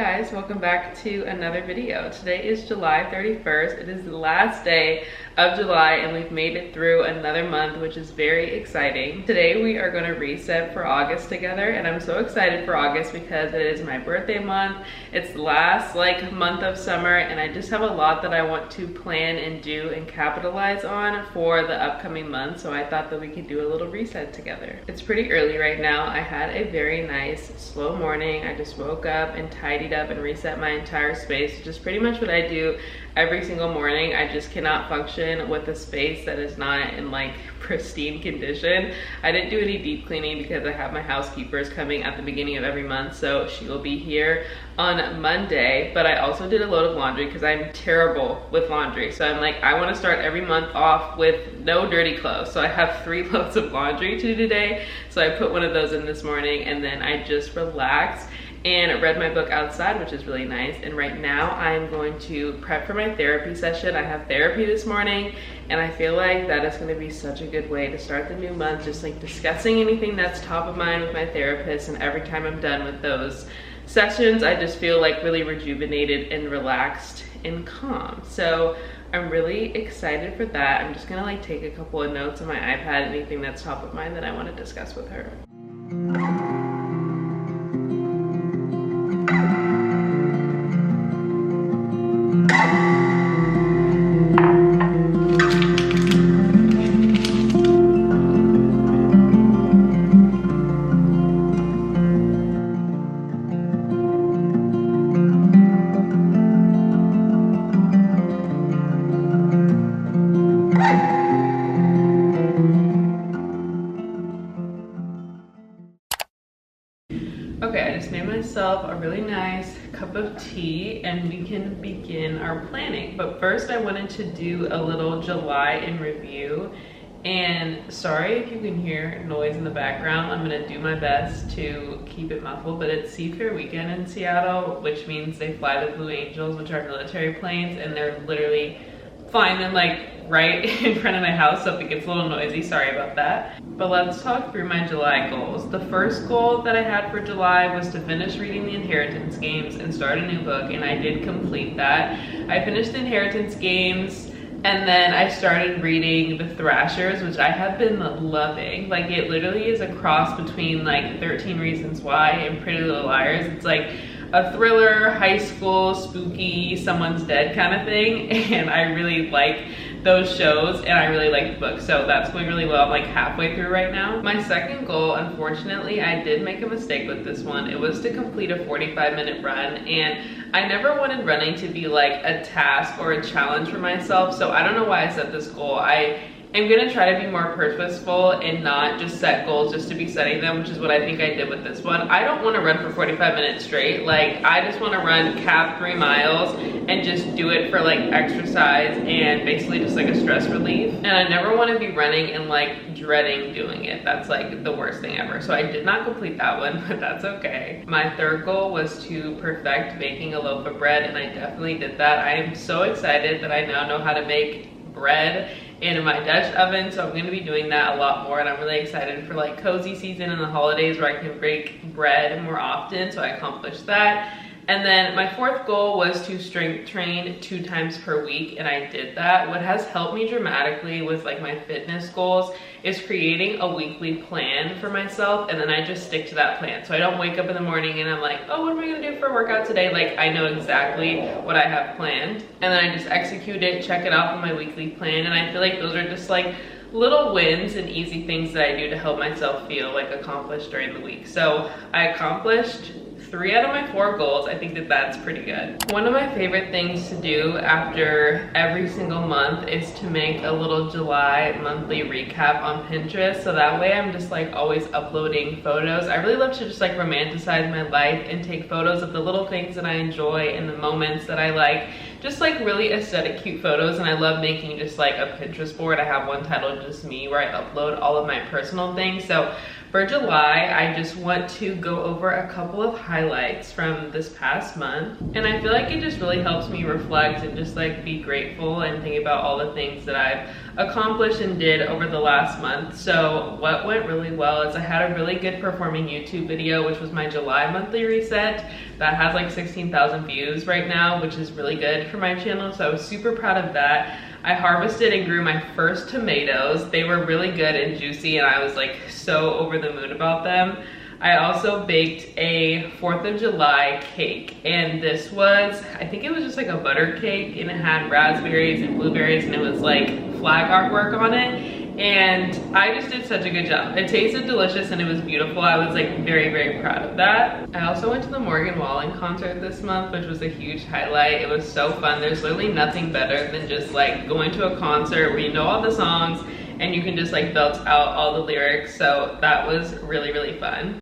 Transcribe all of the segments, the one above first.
guys, welcome back to another video. Today is July 31st. It is the last day of July and we've made it through another month, which is very exciting. Today we are going to reset for August together, and I'm so excited for August because it is my birthday month. It's the last month of summer, and I just have a lot that I want to plan and do and capitalize on for the upcoming month, so I thought that we could do a little reset together. It's pretty early right now. I had a very nice slow morning. I just woke up and tidied up and reset my entire space, which is pretty much what I do every single morning. I just cannot function with a space that is not in pristine condition. I didn't do any deep cleaning because I have my housekeepers coming at the beginning of every month, so she will be here on Monday. But I also did a load of laundry because I'm terrible with laundry. So I'm I want to start every month off with no dirty clothes. So I have 3 loads of laundry to do today. So I put one of those in this morning, and then I just relaxed and read my book outside, which is really nice. And right now I'm going to prep for my therapy session. I have therapy this morning, and I feel like that is going to be such a good way to start the new month, just discussing anything that's top of mind with my therapist. And every time I'm done with those sessions, I just feel really rejuvenated and relaxed and calm. So I'm really excited for that. I'm just gonna take a couple of notes on my iPad, anything that's top of mind that I want to discuss with her. Okay, I just made myself a really nice cup of tea and we can begin our planning. But first I wanted to do a little July in review. And sorry if you can hear noise in the background. I'm gonna do my best to keep it muffled, but it's Seafair weekend in Seattle, which means they fly the Blue Angels, which are military planes, and they're literally flying them right in front of my house, so if it gets a little noisy, sorry about that. But let's talk through my July goals. The first goal that I had for July was to finish reading the Inheritance Games and start a new book, and I did complete that. I finished the Inheritance Games, and then I started reading The Thrashers, which I have been loving. It literally is a cross between 13 Reasons Why and Pretty Little Liars. It's a thriller, high school, spooky, someone's dead kind of thing, and I really like those shows, and I really like the book, so that's going really well. I'm halfway through right now. My second goal, unfortunately, I did make a mistake with this one. It was to complete a 45-minute run, and I never wanted running to be a task or a challenge for myself, so I don't know why I set this goal. I'm gonna try to be more purposeful and not just set goals just to be setting them, which is what I think I did with this one. I don't wanna run for 45 minutes straight. I just wanna run cap 3 miles and just do it for exercise and basically just a stress relief. And I never wanna be running and dreading doing it. That's the worst thing ever. So I did not complete that one, but that's okay. My third goal was to perfect baking a loaf of bread, and I definitely did that. I am so excited that I now know how to make bread in my Dutch oven, so I'm going to be doing that a lot more, and I'm really excited for cozy season and the holidays where I can bake bread more often, so I accomplished that. And then my fourth goal was to strength train 2 times per week, and I did that. What has helped me dramatically with my fitness goals is creating a weekly plan for myself, and then I just stick to that plan. So I don't wake up in the morning and I'm oh, what am I gonna do for a workout today? I know exactly what I have planned, and then I just execute it, check it off on my weekly plan, and I feel those are just little wins and easy things that I do to help myself feel accomplished during the week. So I accomplished 3 out of my 4 goals. I think that that's pretty good. One of my favorite things to do after every single month is to make a little July monthly recap on Pinterest. So that way I'm just always uploading photos. I really love to just romanticize my life and take photos of the little things that I enjoy and the moments that I like. Just really aesthetic, cute photos. And I love making just a Pinterest board. I have one titled Just Me where I upload all of my personal things. So for July, I just want to go over a couple of highlights from this past month. And I feel like it just really helps me reflect and just like be grateful and think about all the things that I've accomplished and did over the last month. So what went really well is I had a really good performing YouTube video, which was my July monthly reset. That has like 16,000 views right now, which is really good for my channel. So I was super proud of that. I harvested and grew my first tomatoes. They were really good and juicy, and I was like so over the moon about them. I also baked a 4th of July cake, and this was, I think it was just like a butter cake, and it had raspberries and blueberries, and it was like flag artwork on it. And I just did such a good job. It tasted delicious and it was beautiful. I was like very, very proud of that. I also went to the Morgan Wallen concert this month, which was a huge highlight. It was so fun. There's literally nothing better than just like going to a concert where you know all the songs and you can just like belt out all the lyrics. So that was really, really fun.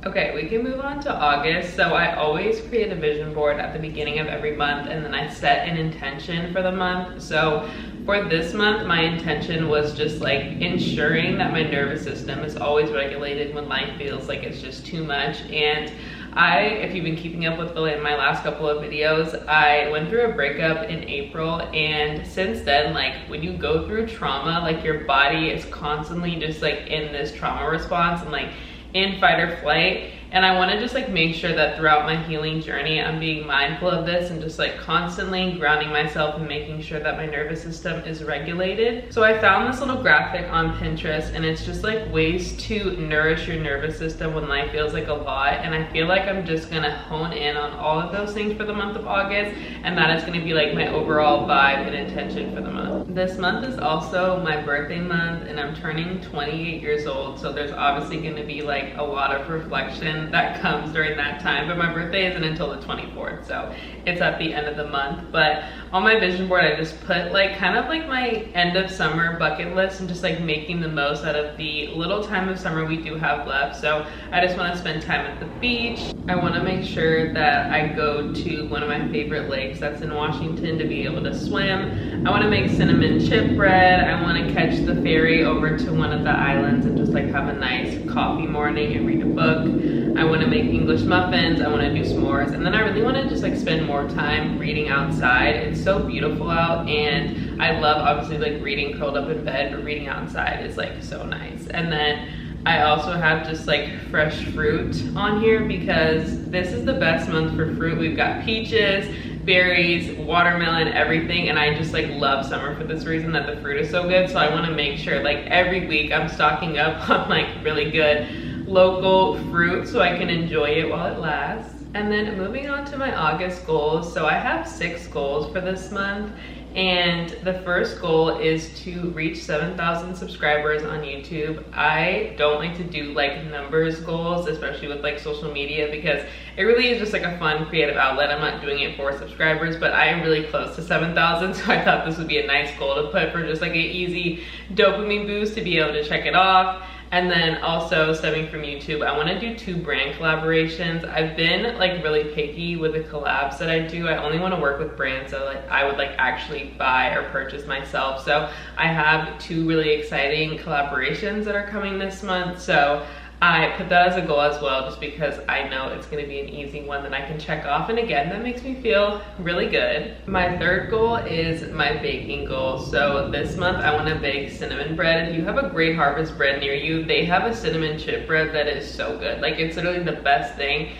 Okay, we can move on to August. So I always create a vision board at the beginning of every month, and then I set an intention for the month. So for this month, my intention was just like ensuring that my nervous system is always regulated when life feels like it's just too much. And if you've been keeping up with my last couple of videos, I went through a breakup in April, and since then, like when you go through trauma, like your body is constantly just like in this trauma response and like in fight or flight. And I want to just like make sure that throughout my healing journey, I'm being mindful of this and just like constantly grounding myself and making sure that my nervous system is regulated. So I found this little graphic on Pinterest, and it's just like ways to nourish your nervous system when life feels like a lot. And I feel like I'm just gonna hone in on all of those things for the month of August, and that is gonna be like my overall vibe and intention for the month. This month is also my birthday month, and I'm turning 28 years old. So there's obviously gonna be like a lot of reflection that comes during that time, but my birthday isn't until the 24th, so it's at the end of the month. But on my vision board, I just put like kind of like my end of summer bucket list and just like making the most out of the little time of summer we do have left. So I just want to spend time at the beach. I want to make sure that I go to one of my favorite lakes that's in Washington to be able to swim. I want to make cinnamon chip bread. I want to catch the ferry over to one of the islands and just like have a nice coffee morning and read a book. I want to make English muffins. I want to do s'mores, and then I really want to just like spend more time reading outside. It's so beautiful out, and I love obviously like reading curled up in bed, but reading outside is like so nice. And then I also have just like fresh fruit on here because this is the best month for fruit. We've got peaches, berries, watermelon, everything, and I just like love summer for this reason, that the fruit is so good. So I want to make sure like every week I'm stocking up on like really good local fruit so I can enjoy it while it lasts. And then moving on to my August goals. So I have 6 goals for this month, and the first goal is to reach 7,000 subscribers on YouTube. I don't like to do like numbers goals, especially with like social media, because it really is just like a fun creative outlet. I'm not doing it for subscribers, but I am really close to 7,000, so I thought this would be a nice goal to put for just like an easy dopamine boost to be able to check it off. And then also stemming from YouTube, I want to do 2 brand collaborations. I've been like really picky with the collabs that I do. I only want to work with brands that like I would like actually buy or purchase myself. So I have 2 really exciting collaborations that are coming this month. So I put that as a goal as well, just because I know it's gonna be an easy one that I can check off. And again, that makes me feel really good. My third goal is my baking goal. So this month I wanna bake cinnamon bread. If you have a Great Harvest bread near you, they have a cinnamon chip bread that is so good. Like it's literally the best thing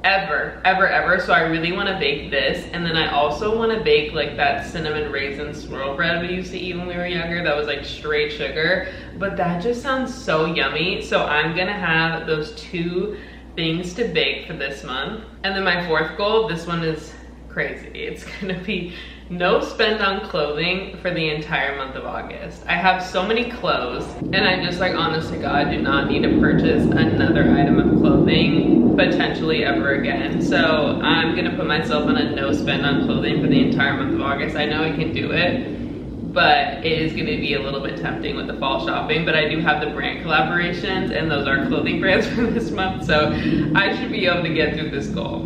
ever. So I really want to bake this, and then I also want to bake like that cinnamon raisin swirl bread we used to eat when we were younger that was like straight sugar, but that just sounds so yummy. So I'm gonna have those 2 things to bake for this month. And then my 4th goal, this one is crazy. It's gonna be no spend on clothing for the entire month of August. I have so many clothes, and I just like, honest to God, do not need to purchase another item of clothing potentially ever again. So I'm gonna put myself on a no spend on clothing for the entire month of August. I know I can do it, but it is gonna be a little bit tempting with the fall shopping. But I do have the brand collaborations, and those are clothing brands for this month, so I should be able to get through this goal.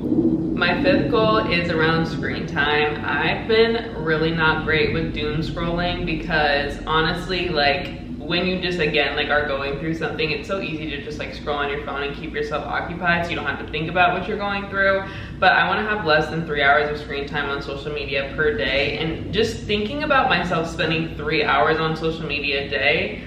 My 5th goal is around screen time. I've been really not great with doom scrolling because honestly, like when you just, again, like are going through something, it's so easy to just like scroll on your phone and keep yourself occupied so you don't have to think about what you're going through. But I want to have less than 3 hours of screen time on social media per day, and just thinking about myself spending 3 hours on social media a day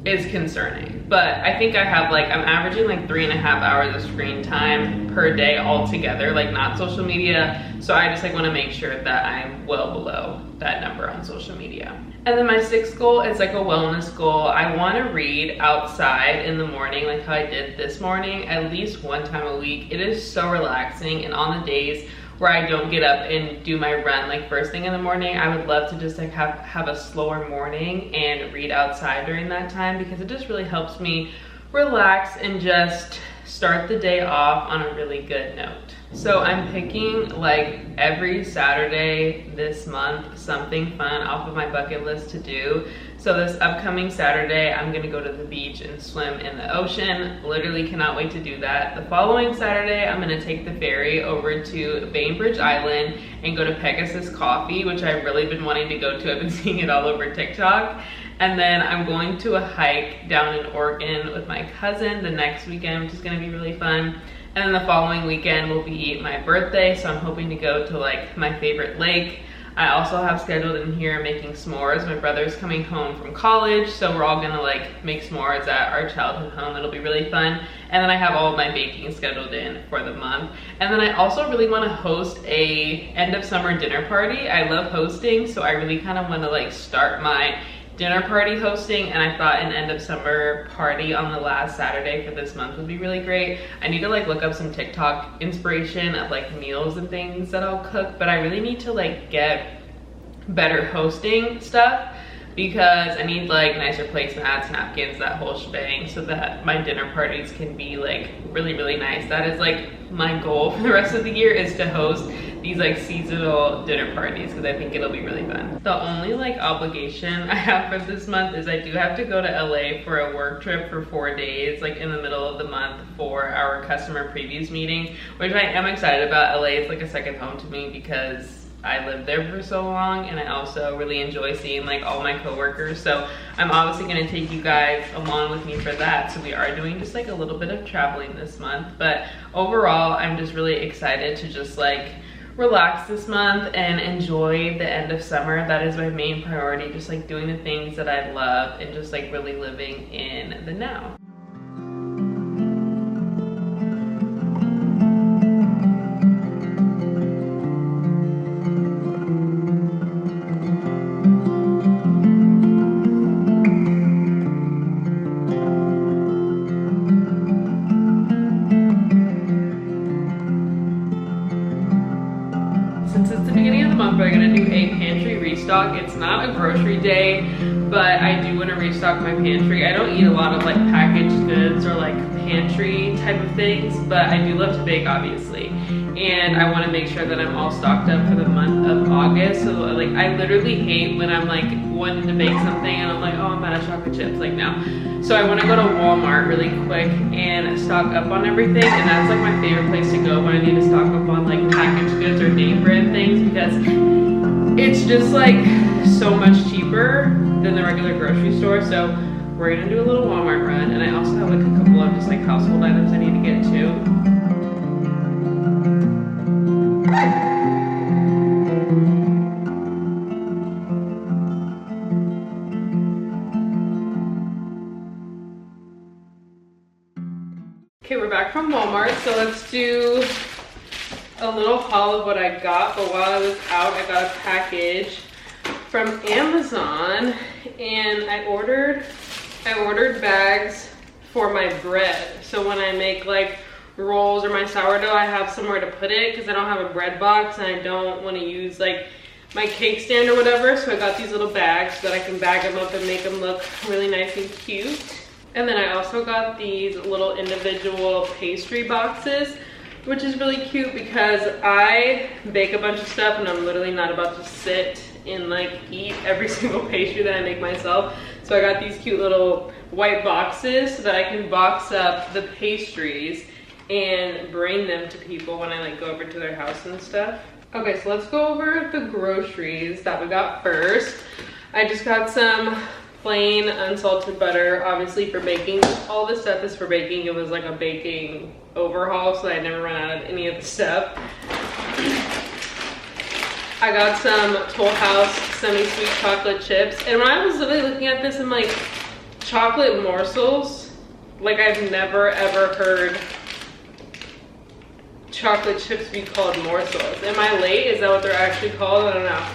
is concerning. But I think I have like, I'm averaging like 3.5 hours of screen time per day altogether, like not social media. So I just like want to make sure that I'm well below that number on social media. And then my 6th goal is like a wellness goal. I want to read outside in the morning, like how I did this morning, at least 1 time a week. It is so relaxing, and on the days where I don't get up and do my run like first thing in the morning, I would love to just like have a slower morning and read outside during that time, because it just really helps me relax and just start the day off on a really good note. So I'm picking like every Saturday this month something fun off of my bucket list to do. So this upcoming Saturday, I'm gonna go to the beach and swim in the ocean. Literally cannot wait to do that. The following Saturday, I'm gonna take the ferry over to Bainbridge Island and go to Pegasus Coffee, which I've really been wanting to go to. I've been seeing it all over TikTok. And then I'm going to a hike down in Oregon with my cousin the next weekend, which is gonna be really fun. And then the following weekend will be my birthday, so I'm hoping to go to like my favorite lake. I also have scheduled in here making s'mores. My brother's coming home from college, so we're all gonna like make s'mores at our childhood home. It'll be really fun. And then I have all of my baking scheduled in for the month. And then I also really wanna host a end of summer dinner party. I love hosting, so I really kind of wanna like start my dinner party hosting, and I thought an end of summer party on the last Saturday for this month would be really great. I need to like look up some TikTok inspiration of like meals and things that I'll cook, but I really need to like get better hosting stuff, because I need like nicer placemats, napkins, that whole shebang, so that my dinner parties can be like really, really nice. That is like my goal for the rest of the year, is to host these like seasonal dinner parties, because I think it'll be really fun. The only like obligation I have for this month is I do have to go to LA for a work trip for 4 days, like in the middle of the month, for our customer previews meeting, which I am excited about. LA is like a second home to me because I lived there for so long, and I also really enjoy seeing like all my coworkers. So I'm obviously gonna take you guys along with me for that. So we are doing just like a little bit of traveling this month, but overall I'm just really excited to just like relax this month and enjoy the end of summer. That is my main priority, just like doing the things that I love and just like really living in the now. Since it's the beginning of the month, we're gonna do a pantry restock. It's not a grocery day, but I do want to restock my pantry. I don't eat a lot of like packaged goods or like pantry type of things, but I do love to bake, obviously. And I want to make sure that I'm all stocked up for the month of August. So like, I literally hate when I'm like wanting to bake something and I'm like, oh, I'm out of chocolate chips like now. So I want to go to Walmart really quick and stock up on everything. And that's like my favorite place to go when I need to stock up on like packaged goods or name brand things, because it's just like so much cheaper than the regular grocery store. So we're gonna do a little Walmart run, and I also have like a couple of just like household items I need to get too. Okay, we're back from Walmart, so let's do a little haul of what I got. But while I was out, I got a package from Amazon, and I ordered bags for my bread. So when I make like rolls or my sourdough, I have somewhere to put it, because I don't have a bread box and I don't want to use like my cake stand or whatever. So I got these little bags so that I can bag them up and make them look really nice and cute. And then I also got these little individual pastry boxes, which is really cute because I bake a bunch of stuff and I'm literally not about to sit and like eat every single pastry that I make myself. So I got these cute little white boxes so that I can box up the pastries and bring them to people when I like go over to their house and stuff. Okay, so let's go over the groceries that we got first. I just got some plain unsalted butter, obviously for baking. All this stuff is for baking. It was like a baking overhaul, so I never run out of any of the stuff. I got some Toll House semi-sweet chocolate chips. And when I was literally looking at this, I'm like, chocolate morsels? Like, I've never ever heard chocolate chips be called morsels. Am I late? Is that what they're actually called? I don't know.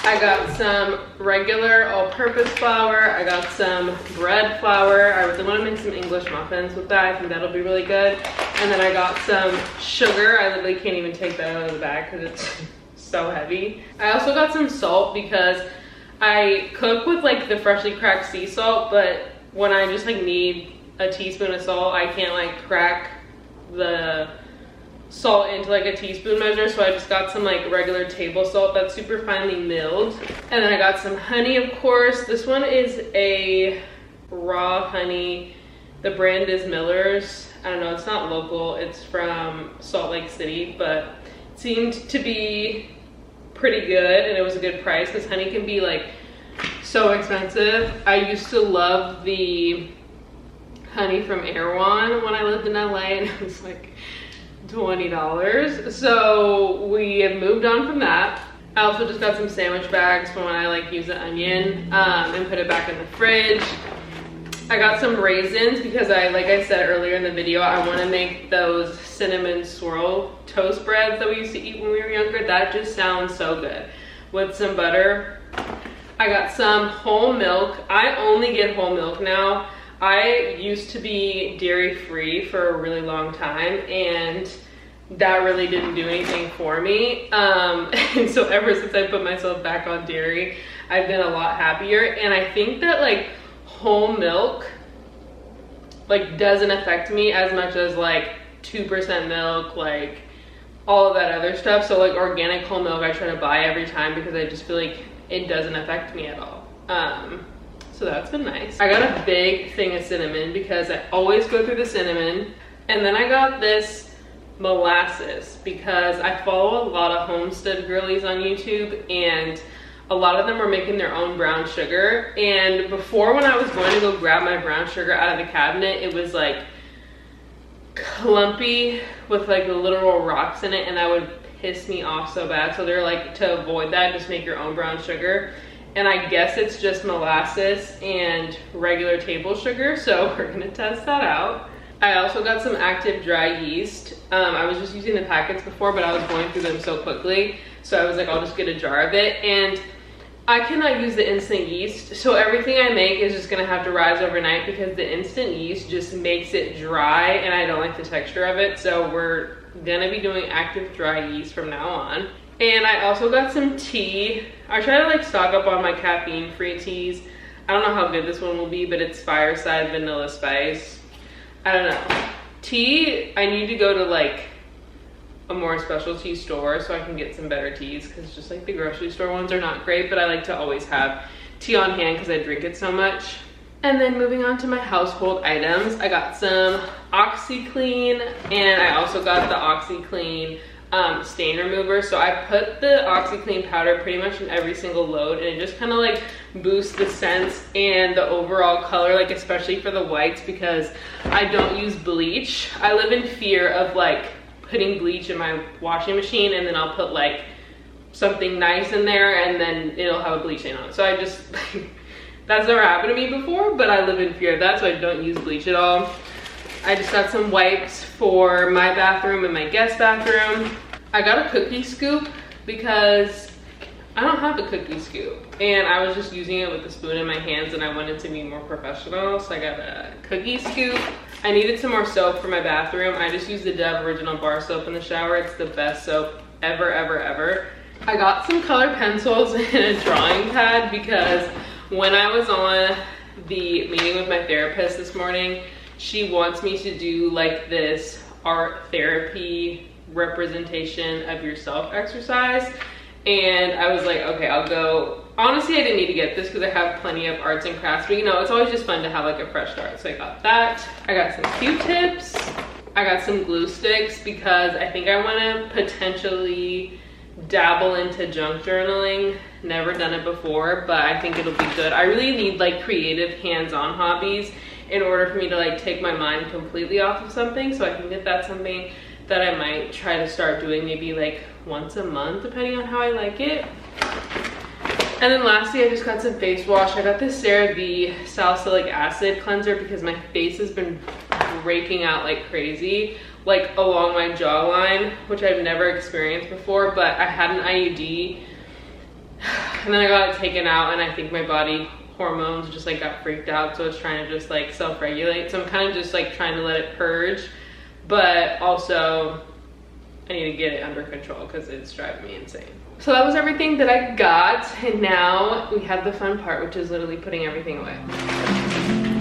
I got some regular all-purpose flour. I got some bread flour. I really want to make some English muffins with that. I think that'll be really good. And then I got some sugar. I literally can't even take that out of the bag because it's so heavy. I also got some salt because I cook with like the freshly cracked sea salt, but when I just like need a teaspoon of salt, I can't like crack the salt into like a teaspoon measure, so I just got some like regular table salt that's super finely milled. And then I got some honey, of course. This one is a raw honey. The brand is Miller's. I don't know, it's not local, it's from Salt Lake City, but it seemed to be pretty good and it was a good price because honey can be like so expensive. I used to love the honey from Erewhon when I lived in LA, and it was like $20. So we have moved on from that. I also just got some sandwich bags for when I like use the onion and put it back in the fridge. I got some raisins because like I said earlier in the video, I want to make those cinnamon swirl toast breads that we used to eat when we were younger. That just sounds so good with some butter. I got some whole milk. I only get whole milk now. I used to be dairy free for a really long time and that really didn't do anything for me. And so ever since I put myself back on dairy, I've been a lot happier. And I think that like whole milk like doesn't affect me as much as like 2% milk, like all of that other stuff. So like organic whole milk I try to buy every time because I just feel like it doesn't affect me at all. So that's been nice. I got a big thing of cinnamon because I always go through the cinnamon. And then I got this molasses because I follow a lot of homestead girlies on YouTube and a lot of them are making their own brown sugar. And before, when I was going to go grab my brown sugar out of the cabinet, it was like clumpy with like literal rocks in it and that would piss me off so bad. So they're like, to avoid that, just make your own brown sugar. And I guess it's just molasses and regular table sugar, so we're gonna test that out. I also got some active dry yeast. I was just using the packets before, but I was going through them so quickly, so I was like, I'll just get a jar of it. And I cannot use the instant yeast, so everything I make is just gonna have to rise overnight because the instant yeast just makes it dry and I don't like the texture of it, so we're gonna be doing active dry yeast from now on. And I also got some tea. I try to like stock up on my caffeine-free teas. I don't know how good this one will be, but it's Fireside Vanilla Spice. I don't know. Tea, I need to go to like a more specialty store so I can get some better teas because just like the grocery store ones are not great, but I like to always have tea on hand because I drink it so much. And then moving on to my household items, I got some OxyClean and I also got the OxyClean stain remover. So I put the OxyClean powder pretty much in every single load and it just kind of like boosts the scents and the overall color, like especially for the whites because I don't use bleach. I live in fear of like putting bleach in my washing machine and then I'll put like something nice in there and then it'll have a bleach stain on it. So I just that's never happened to me before, but I live in fear of that, so I don't use bleach at all. I just got some wipes for my bathroom and my guest bathroom. I got a cookie scoop because I don't have a cookie scoop and I was just using it with a spoon in my hands and I wanted to be more professional, so I got a cookie scoop. I needed some more soap for my bathroom. I just used the Dove Original Bar Soap in the shower. It's the best soap ever, ever, ever. I got some color pencils and a drawing pad because when I was on the meeting with my therapist this morning, she wants me to do like this art therapy representation of yourself exercise. And I was like, okay, I'll go. Honestly, I didn't need to get this because I have plenty of arts and crafts, but you know, it's always just fun to have like a fresh start. So I got that. I got some Q-tips. I got some glue sticks because I think I want to potentially dabble into junk journaling. Never done it before, but I think it'll be good. I really need like creative hands-on hobbies in order for me to like take my mind completely off of something. So I think that that's something that I might try to start doing maybe like once a month, depending on how I like it. And then lastly, I just got some face wash. I got this CeraVe salicylic acid cleanser because my face has been breaking out like crazy, like along my jawline, which I've never experienced before. But I had an IUD and then I got it taken out, and I think my body hormones just like got freaked out, so it's trying to just like self-regulate. So I'm kind of just like trying to let it purge, but also I need to get it under control because it's driving me insane. So that was everything that I got, and now we have the fun part, which is literally putting everything away.